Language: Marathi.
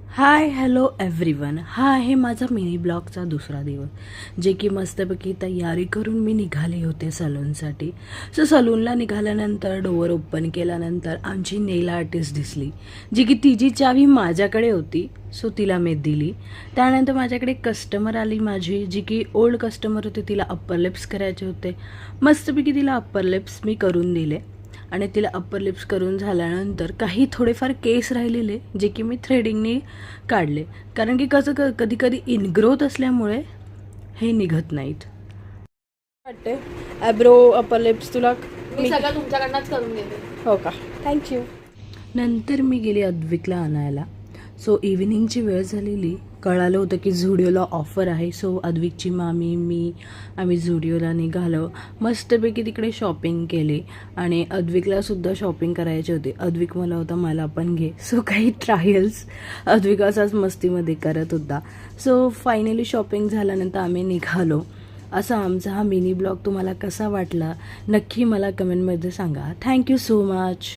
Hi hello everyone. हा आहे माझा मिनी ब्लॉगचा दुसरा दिवस, जे की मस्तपैकी तयारी करून मी निघाले होते सलूनसाठी. सलूनला निघाल्यानंतर डोअर ओपन केल्यानंतर आमची नेल आर्टिस्ट दिसली, जी की तिची चावी माझ्याकडे होती. तिला मी दिली. त्यानंतर माझ्याकडे कस्टमर आली माझी, जी की ओल्ड कस्टमर होती. तिला अप्पर लिप्स करायचे होते. मस्तपैकी तिला अप्पर लिप्स मी करून दिले आणि तिला अप्पर लिप्स करून झाल्यानंतर काही थोडेफार केस राहिलेले, जे की मी थ्रेडिंगने काढले. कारण की कसं कधी कधी इनग्रोथ असल्यामुळे हे निघत नाहीत. वाटते ॲब्रो अप्पर लिप्स तुला मी सगळं तुमच्याकडनंच करून घेते. हो का, थँक्यू. नंतर मी गेली अद्विकला आणायला. इव्हिनिंगची वेळ झालेली. कळालं होतं की झुडिओला ऑफर आहे. अद्विकची मामी मी आम्ही झुडिओला निघालो. मस्तपैकी तिकडे शॉपिंग केली आणि अद्विकलासुद्धा शॉपिंग करायची होती. अद्विक मला होता मला पण घे. काही ट्रायल्स अद्विक असाच मस्तीमध्ये करत होता. फायनली शॉपिंग झाल्यानंतर आम्ही निघालो. असा आमचा हा मिनी ब्लॉग तुम्हाला कसा वाटला नक्की मला कमेंटमध्ये सांगा. Thank you so much.